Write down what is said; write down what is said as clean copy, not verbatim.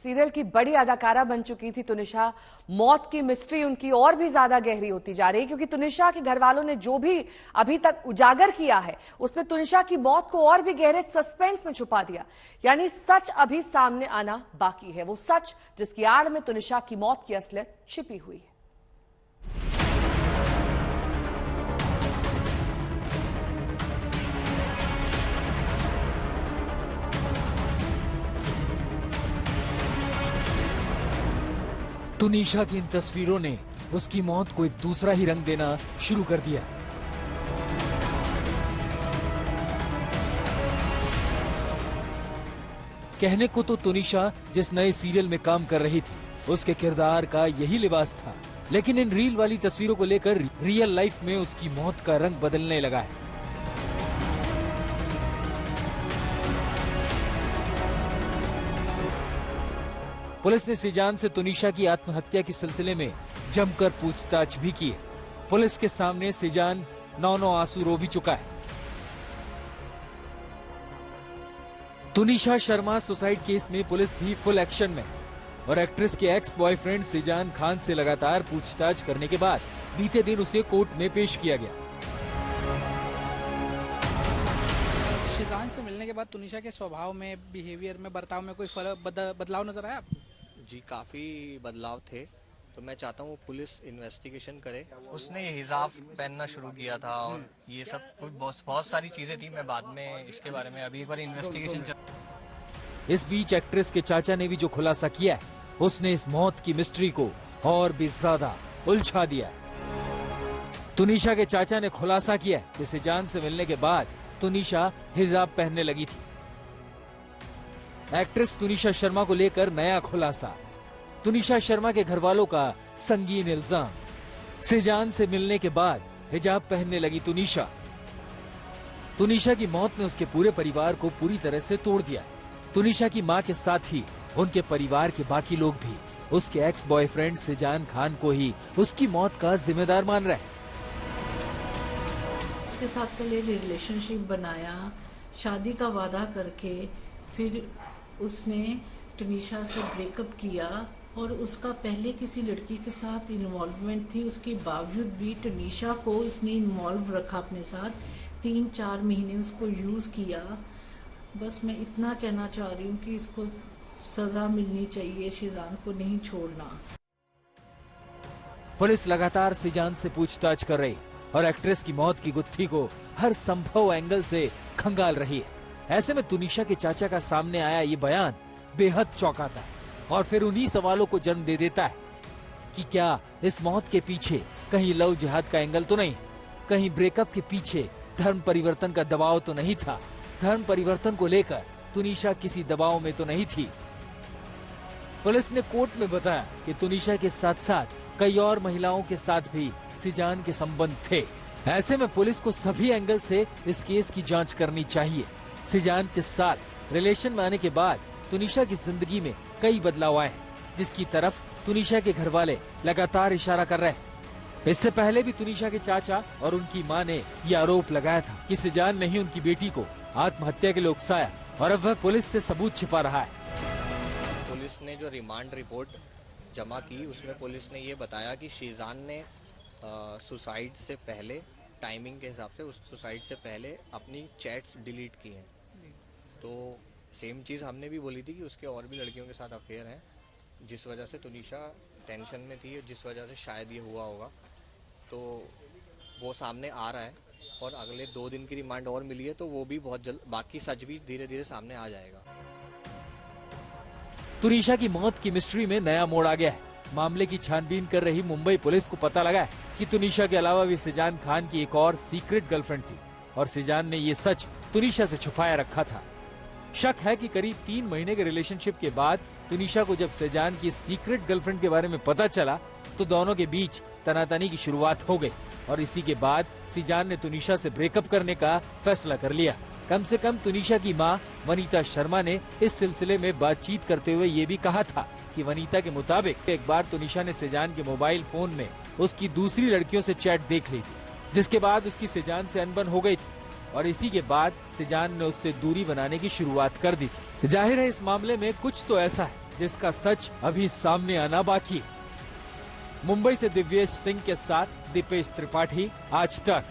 Serial की बड़ी अदाकारा बन चुकी थी तुनिशा। मौत की मिस्ट्री उनकी और भी ज्यादा गहरी होती जा रही है, क्योंकि तुनिशा के घर वालों ने जो भी अभी तक उजागर किया है उसने तुनिशा की मौत को और भी गहरे सस्पेंस में छुपा दिया। यानी सच अभी सामने आना बाकी है, वो सच जिसकी आड़ में तुनिशा की मौत की असलियत छिपी हुई है। तुनिशा की इन तस्वीरों ने उसकी मौत को एक दूसरा ही रंग देना शुरू कर दिया। कहने को तो तुनिशा जिस नए सीरियल में काम कर रही थी उसके किरदार का यही लिबास था, लेकिन इन रील वाली तस्वीरों को लेकर रियल लाइफ में उसकी मौत का रंग बदलने लगा है। पुलिस ने सीजान से तुनिशा की आत्महत्या के सिलसिले में जमकर पूछताछ भी की है। पुलिस के सामने सीजान 9 आंसू रो भी चुका है। तुनिशा शर्मा सुसाइड केस में पुलिस भी फुल एक्शन में है और एक्ट्रेस के एक्स बॉयफ्रेंड सीजान खान से लगातार पूछताछ करने के बाद बीते दिन उसे कोर्ट में पेश किया गया। सीजान से मिलने के बाद तुनिशा के स्वभाव में, बिहेवियर में, बर्ताव में कोई बदलाव नजर आया आपको? जी काफ़ी बदलाव थे, तो मैं चाहता हूँ पुलिस इन्वेस्टिगेशन करे। उसने ये हिजाब पहनना शुरू किया था और ये सब कुछ बहुत सारी चीजें थी। मैं बाद में इसके बारे में अभी एक बार इन्वेस्टिगेशन इस बीच एक्ट्रेस के चाचा ने भी जो खुलासा किया है उसने इस मौत की मिस्ट्री को और भी ज्यादा उलझा दिया है। तुनिशा के चाचा ने खुलासा किया है कि सीजान से मिलने के बाद तुनिशा हिजाब पहनने लगी थी। एक्ट्रेस तुनिशा शर्मा को लेकर नया खुलासा, तुनिशा शर्मा के घर वालों का संगीन इल्जाम, सीजान से मिलने के बाद हिजाब पहनने लगी तुनिशा। तुनिशा की मौत ने उसके पूरे परिवार को पूरी तरह से तोड़ दिया। तुनिशा की मां के साथ ही उनके परिवार के बाकी लोग भी उसके एक्स बॉयफ्रेंड सीजान खान को ही उसकी मौत का जिम्मेदार मान रहे हैं। उसके साथ पहले रिलेशनशिप बनाया, शादी का वादा करके फिर उसने तुनिशा से ब्रेकअप किया और उसका पहले किसी लड़की के साथ इन्वॉल्वमेंट थी। उसके बावजूद भी तुनिशा को उसने इन्वॉल्व रखा अपने साथ, 3-4 महीने उसको यूज किया। बस मैं इतना कहना चाह रही हूँ कि इसको सजा मिलनी चाहिए, सीजान को नहीं छोड़ना। पुलिस लगातार सीजान से पूछताछ कर रही और एक्ट्रेस की मौत की गुत्थी को हर संभव एंगल से खंगाल रही है। ऐसे में तुनिशा के चाचा का सामने आया ये बयान बेहद चौंकाता है और फिर उन्हीं सवालों को जन्म दे देता है कि क्या इस मौत के पीछे कहीं लव जिहाद का एंगल तो नहीं, कहीं ब्रेकअप के पीछे धर्म परिवर्तन का दबाव तो नहीं था, धर्म परिवर्तन को लेकर तुनिशा किसी दबाव में तो नहीं थी। पुलिस ने कोर्ट में बताया कि तुनिशा के साथ साथ कई और महिलाओं के साथ भी सीजान के संबंध थे। ऐसे में पुलिस को सभी एंगल से इस केस की जांच करनी चाहिए। सीजान के साथ रिलेशन में आने के बाद तुनिशा की जिंदगी में कई बदलाव आए हैं, जिसकी तरफ तुनिशा के घर वाले लगातार इशारा कर रहे हैं। इससे पहले भी तुनिशा के चाचा और उनकी मां ने यह आरोप लगाया था कि सीजान ने ही उनकी बेटी को आत्महत्या के लिए उकसाया और अब वह पुलिस से सबूत छिपा रहा है। पुलिस ने जो रिमांड रिपोर्ट जमा की उसमें पुलिस ने ये बताया कि सीजान ने सुसाइड से पहले, टाइमिंग के हिसाब से, उस सुसाइड से पहले अपनी चैट्स डिलीट की हैं। तो सेम चीज़ हमने भी बोली थी कि उसके और भी लड़कियों के साथ अफेयर हैं, जिस वजह से तुनिशा टेंशन में थी, जिस वजह से शायद ये हुआ होगा। तो वो सामने आ रहा है और अगले 2 दिन की रिमांड और मिली है, तो वो भी बहुत जल्द, बाकी सच भी धीरे धीरे सामने आ जाएगा। तुनिशा की मौत की मिस्ट्री में नया मोड़ आ गया है। मामले की छानबीन कर रही मुंबई पुलिस को पता लगा है कि तुनिशा के अलावा भी सीजान खान की एक और सीक्रेट गर्लफ्रेंड थी और सीजान ने ये सच तुनिशा से छुपाया रखा था। शक है कि करीब 3 महीने के रिलेशनशिप के बाद तुनिशा को जब सीजान की सीक्रेट गर्लफ्रेंड के बारे में पता चला तो दोनों के बीच तनातनी की शुरुआत हो गई और इसी के बाद सीजान ने तुनिशा से ब्रेकअप करने का फैसला कर लिया। कम से कम तुनिशा की मां वनीता शर्मा ने इस सिलसिले में बातचीत करते हुए ये भी कहा था कि वनीता के मुताबिक एक बार तुनिशा ने सीजान के मोबाइल फोन में उसकी दूसरी लड़कियों से चैट देख ली थी, जिसके बाद उसकी सीजान से अनबन हो गई थी और इसी के बाद सीजान ने उससे दूरी बनाने की शुरुआत कर दी थी। जाहिर है इस मामले में कुछ तो ऐसा है जिसका सच अभी सामने आना बाकी है। मुंबई से दिव्येश सिंह के साथ दीपेश त्रिपाठी, आज तक।